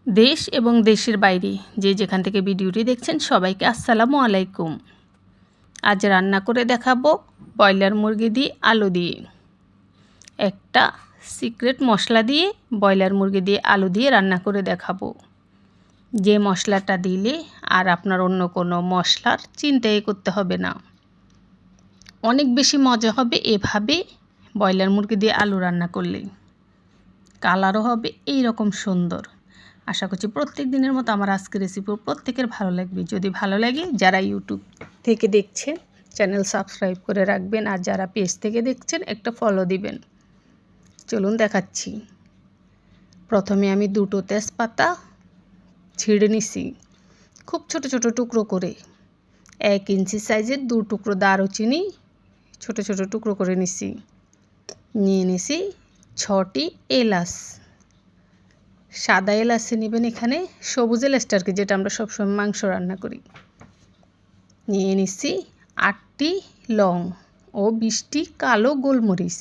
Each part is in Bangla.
দেশ এবং দেশের বাইরে যে যেখান থেকে ভিডিওটি দেখছেন সবাইকে আসসালামু আলাইকুম। আজ রান্না করে দেখাবো ব্রয়লার মুরগি দিয়ে আলু দিয়ে। একটা সিক্রেট মশলা দিয়ে ব্রয়লার মুরগি দিয়ে আলু দিয়ে রান্না করে দেখাবো, যে মশলাটা দিলে আর আপনার অন্য কোনো মশলার চিন্তাই করতে হবে না। অনেক বেশি মজা হবে এভাবে ব্রয়লার মুরগি দিয়ে আলু রান্না করলে। কালারও হবে এই রকম সুন্দর। আশা করছি প্রত্যেক দিনের মতো আমার আজকের রেসিপি প্রত্যেকের ভালো লাগবে। যদি ভালো লাগে যারা ইউটিউব থেকে দেখছেন চ্যানেল সাবস্ক্রাইব করে রাখবেন, আর যারা পেজ থেকে দেখছেন একটা ফলো দিবেন। চলুন দেখাচ্ছি। প্রথমে আমি দুটো তেজপাতা ছিঁড়ে নিছি খুব ছোট ছোট টুকরো করে। 1 ইঞ্চি সাইজের 2 টুকরো দারুচিনি ছোট ছোট টুকরো করে নিছি। নিয়ে নিছি 6টি এলাচ। সাদা এলাচ নেবেন, এখানে সবুজ এলাচটা আর কি, যেটা আমরা সবসময় মাংস রান্না করি। নিয়ে নিচ্ছি 8টি লং ও 20টি কালো গোলমরিচ।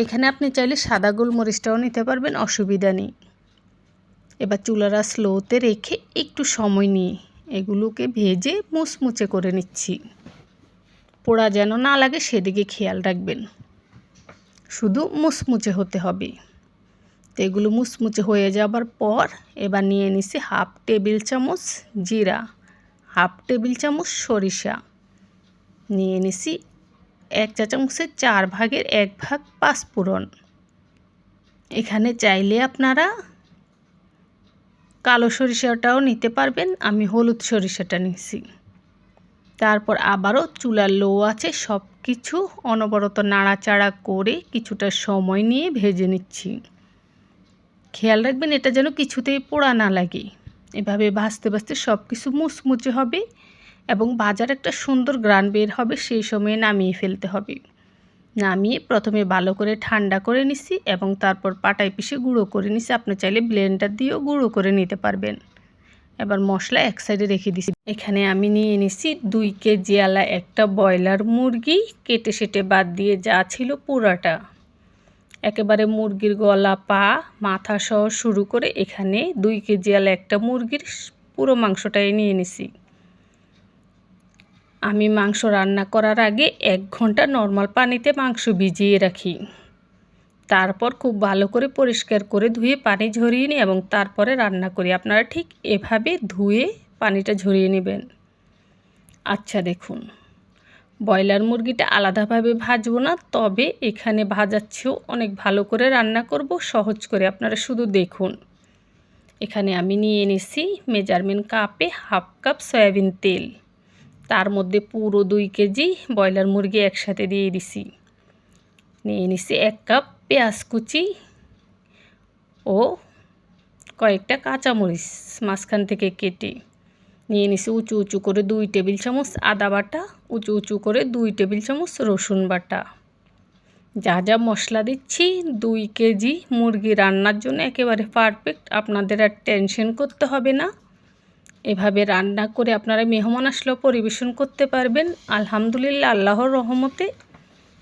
এখানে আপনি চাইলে সাদা গোলমরিচটাও নিতে পারবেন, অসুবিধা নেই। এবার চুলাটা স্লোতে রেখে একটু সময় নিয়ে এগুলোকে ভেজে মুচমুচে করে নিচ্ছি। পোড়া যেন না লাগে সেদিকে খেয়াল রাখবেন, শুধু মুচমুচে হতে হবে। তো এগুলো মুচমুচে হয়ে যাবার পর এবার নিয়ে নিছি 1/2 টেবিল চামচ জিরা, 1/2 টেবিল চামচ সরিষা, নিয়ে নিছি 1 চা চামচের 4 ভাগের 1 ভাগ পাঁচফোড়ন। এখানে চাইলে আপনারা কালো সরিষাটাও নিতে পারবেন, আমি হলুদ সরিষাটা নিছি। তারপর আবারও চুলার লো আছে সব কিছু অনবরত নাড়াচাড়া করে কিছুটা সময় নিয়ে ভেজে নিচ্ছি। খেয়াল রাখবেন এটা যেন কিছুতেই পোড়া না লাগে। এভাবে ভাজতে ভাজতে সব কিছু মুচমুচে হবে এবং ভাজার একটা সুন্দর গ্রান বের হবে, সেই সময়ে নামিয়ে ফেলতে হবে। নামিয়ে প্রথমে ভালো করে ঠান্ডা করে নিছি এবং তারপর পাটায় পিষে গুঁড়ো করে নিছি। আপনি চাইলে ব্লেন্ডার দিয়েও গুঁড়ো করে নিতে পারবেন। এবার মশলা এক সাইডে রেখে দিছি। এখানে আমি নিয়ে নিছি 2 কেজি আলা একটা ব্রয়লার মুরগি, কেটে সেটে বাদ দিয়ে যা ছিল পুরাটা। একেবারে মুরগির গলা, পা, মাথা সহ শুরু করে এখানে 2 কেজি আলা একটা মুরগির পুরো মাংসটাই নিয়ে নিছি। আমি মাংস রান্না করার আগে 1 ঘন্টা নর্মাল পানিতে মাংস ভিজিয়ে রাখি। তারপর খুব ভালো করে পরিষ্কার করে ধুয়ে পানি ঝরিয়ে নিই এবং তারপরে রান্না করি। আপনারা ঠিক এভাবে ধুয়ে পানিটা ঝরিয়ে নেবেন। আচ্ছা দেখুন, ব্রয়লার মুরগিটা আলাদাভাবে ভাজবো না, তবে এখানে ভাজাচ্ছেও অনেক ভালো করে রান্না করব সহজ করে। আপনারা শুধু দেখুন। এখানে আমি নিয়ে নিছি মেজারমেন্ট কাপে 1/2 কাপ সয়াবিন তেল। তার মধ্যে পুরো 2 কেজি ব্রয়লার মুরগি একসাথে দিয়ে দিছি। নিয়ে নিছি 1 কাপ পেঁয়াজ কুচি ও কয়েকটা কাঁচামরিচ মাঝখান থেকে কেটে। নিয়ে নিছি উঁচু উঁচু করে 2 টেবিল চামচ আদা বাটা, উঁচু উঁচু করে 2 টেবিল চামচ রসুন বাটা। যা যা মশলা দিচ্ছি 2 কেজি মুরগি রান্নার জন্য একেবারে পারফেক্ট, আপনাদের আর টেনশন করতে হবে না। এভাবে রান্না করে আপনারা মেহমান আসলেও পরিবেশন করতে পারবেন। আলহামদুলিল্লাহ, আল্লাহর রহমতে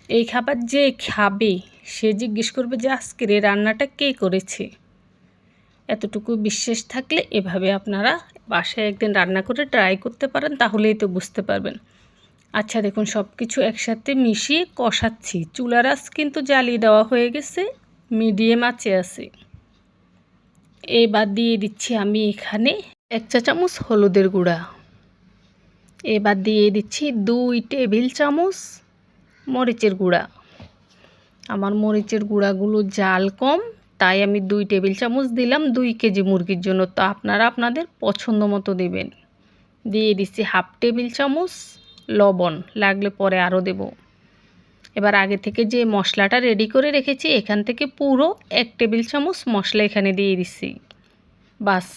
এই খাবার যে খাবে সে জিজ্ঞেস করবে যে আজকের এই রান্নাটা কে করেছে। এতটুকু বিশ্বাস থাকলে এভাবে আপনারা বাসায় একদিন রান্না করে ট্রাই করতে পারেন, তাহলেই তো বুঝতে পারবেন। আচ্ছা দেখুন, সব কিছু একসাথে মিশিয়ে কষাচ্ছি। চুলার আঁচ কিন্তু জ্বালিয়ে দেওয়া হয়ে গেছে, মিডিয়াম আঁচে আছে। এবার দিয়ে দিচ্ছি আমি এখানে 1 চা চামচ হলুদের গুঁড়া। এবার দিয়ে দিচ্ছি 2 টেবিল চামচ মরিচের গুঁড়া। আমার মরিচের গুঁড়াগুলো জাল কম, তাই আমি 2 টেবিল চামচ দিলাম 2 কেজি মুরগির জন্য। তো আপনারা আপনাদের পছন্দ মতো দেবেন। দিয়ে দিচ্ছি 1/2 টেবিল চামচ লবণ, লাগলে পরে আরও দেব। এবার আগে থেকে যে মশলাটা রেডি করে রেখেছি এখান থেকে পুরো 1 টেবিল চামচ মশলা এখানে দিয়ে দিচ্ছি। বাস,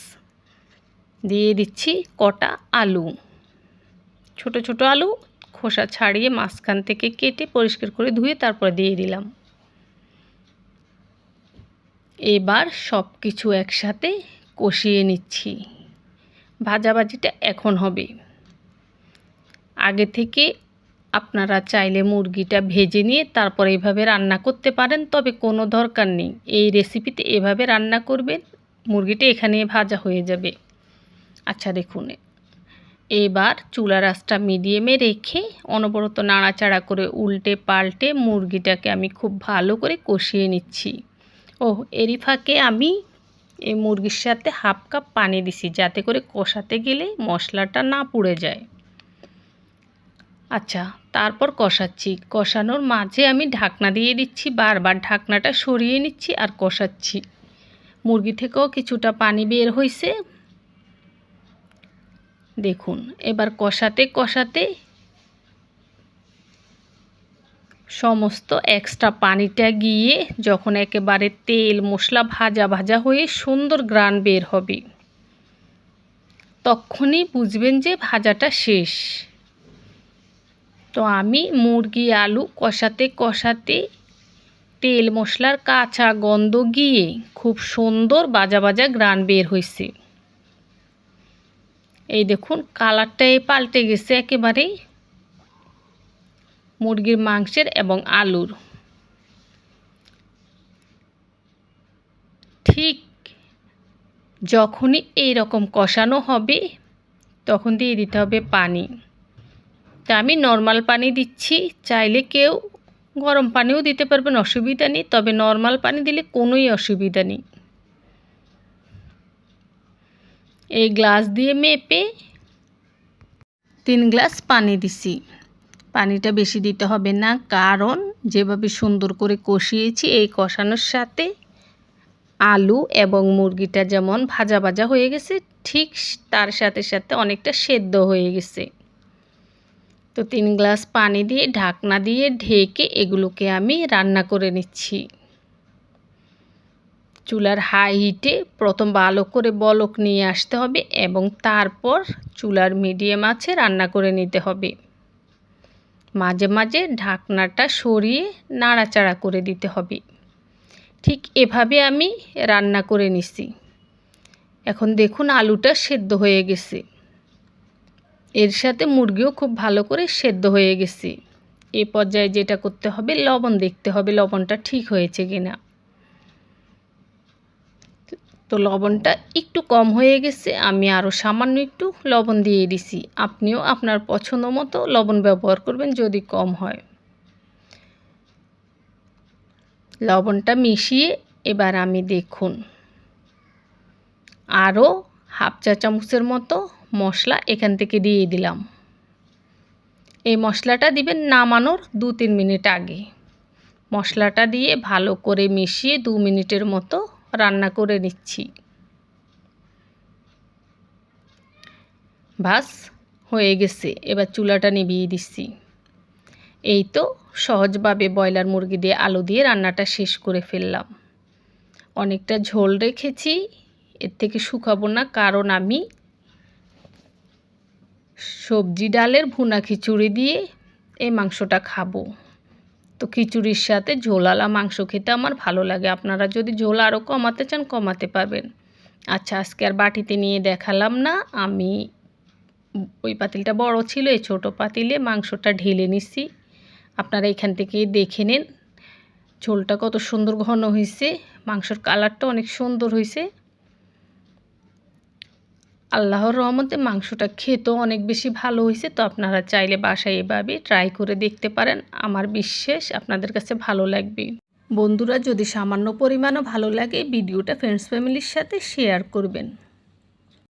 দিয়ে দিচ্ছি কটা আলু, ছোট ছোট আলু, খোসা ছাড়িয়ে মাঝখান থেকে কেটে পরিষ্কার করে ধুয়ে তারপরে দিয়ে দিলাম। এবার সব কিছু একসাথে কষিয়ে নিচ্ছি। ভাজাভাজিটা এখন হবে। আগে থেকে আপনারা চাইলে মুরগিটা ভেজে নিয়ে তারপর এইভাবে রান্না করতে পারেন, তবে কোনো দরকার নেই। এই রেসিপিতে এভাবে রান্না করবেন, মুরগিটা এখানে ভাজা হয়ে যাবে। আচ্ছা দেখুন, এবার চুলার আঁচটা মিডিয়ামে রেখে অনবরত নাড়াচাড়া করে উল্টে পাল্টে মুরগিটাকে আমি খুব ভালো করে কষিয়ে নিচ্ছি। এরই ফাঁকে আমি এই মুরগির সাথে হাফ কাপ পানি দিছি, যাতে করে কষাতে গেলে মশলাটা না পুড়ে যায়। আচ্ছা, তারপর কষাচ্ছি। কষানোর মাঝে আমি ঢাকনা দিয়ে দিচ্ছি, বারবার ঢাকনাটা সরিয়ে নিচ্ছি আর কষাচ্ছি। মুরগি থেকেও কিছুটা পানি বের হয়েছে দেখুন। এবার কষাতে কষাতে সমস্ত এক্সট্রা পানিটা গিয়ে যখন একেবারে তেল মশলা ভাজা ভাজা হয়ে সুন্দর গ্রান বের হবে, তখনই বুঝবেন যে ভাজাটা শেষ। তো আমি মুরগি আলু কষাতে কষাতে তেল মশলার কাঁচা গন্ধ গিয়ে খুব সুন্দর ভাজা ভাজা গ্রান বের হয়েছে। এই দেখুন কালারটা পাল্টে গেছে একেবারেই মুরগির মাংসের এবং আলুর। ঠিক যখনই এই রকম কষানো হবে তখন দিয়ে দিতে হবে পানি। তা আমি নর্মাল পানি দিচ্ছি, চাইলে কেউ গরম পানিও দিতে পারবেন, অসুবিধা নেই, তবে নর্মাল পানি দিলে কোনোই অসুবিধা নেই। এই গ্লাস দিয়ে মেপে 3 গ্লাস পানি দিছি। পানিটা বেশি দিতে হবে না, কারণ যেভাবে সুন্দর করে কষিয়েছি এই কষানোর সাথে আলু এবং মুরগিটা যেমন ভাজা ভাজা হয়ে গেছে, ঠিক তার সাথে সাথে অনেকটা সেদ্ধ হয়ে গেছে। তো 3 গ্লাস পানি দিয়ে ঢাকনা দিয়ে ঢেকে এগুলোকে আমি রান্না করে নিচ্ছি। চুলার হাই হিটে প্রথম ভালো করে বলক নিয়ে আসতে হবে এবং তারপর চুলার মিডিয়াম আঁচে রান্না করে নিতে হবে। মাঝে মাঝে ঢাকনাটা সরিয়ে নাড়াচাড়া করে দিতে হবে। ঠিক এভাবে আমি রান্না করে নিছি। এখন দেখুন আলুটা সেদ্ধ হয়ে গেছে, এর সাথে মুরগিও খুব ভালো করে সেদ্ধ হয়ে গেছে। এই পর্যায়ে যেটা করতে হবে, লবণ দেখতে হবে লবণটা ঠিক হয়েছে কিনা। তো লবণটা একটু কম হয়ে গেছে, আমি আরও সামান্য একটু লবণ দিয়ে দিছি। আপনিও আপনার পছন্দ মতো লবণ ব্যবহার করবেন যদি কম হয়। লবণটা মিশিয়ে এবার আমি দেখুন আরও হাফ চা চামচের মতো মশলা এখান থেকে দিয়ে দিলাম। এই মশলাটা দিবেন নামানোর 2-3 মিনিট আগে। মশলাটা দিয়ে ভালো করে মিশিয়ে 2 মিনিটের মতো রান্না করে নিচ্ছি। বাস হয়ে গেছে, এবার চুলাটা নিভিয়ে দিচ্ছি। এই তো সহজভাবে ব্রয়লার মুরগি দিয়ে আলু দিয়ে রান্নাটা শেষ করে ফেললাম। অনেকটা ঝোল রেখেছি, এর থেকে শুকাবো না, কারণ আমি সবজি ডালের ভুনা খিচুড়ি দিয়ে এই মাংসটা খাবো। তো খিচুড়ির সাথে ঝোলালা মাংস খেতে আমার ভালো লাগে। আপনারা যদি ঝোল আরও কমাতে চান কমাতে পারবেন। আচ্ছা, আজকে আর বাটিতে নিয়ে দেখালাম না, আমি ওই পাতিলটা বড় ছিল, এই ছোটো পাতিলে মাংসটা ঢেলে নিছি। আপনারা এখান থেকে দেখে নিন ঝোলটা কত সুন্দর ঘন হয়েছে, মাংসর কালারটা অনেক সুন্দর হয়েছে। আল্লাহর রহমতে মাংসটা খেতেও অনেক বেশি ভালো হয়েছে। তো আপনারা চাইলে বাসায় এভাবে ট্রাই করে দেখতে পারেন, আমার বিশ্বাস আপনাদের কাছে ভালো লাগবে। বন্ধুরা, যদি সামান্য পরিমাণও ভালো লাগে ভিডিওটা ফ্রেন্ডস ফ্যামিলির সাথে শেয়ার করবেন।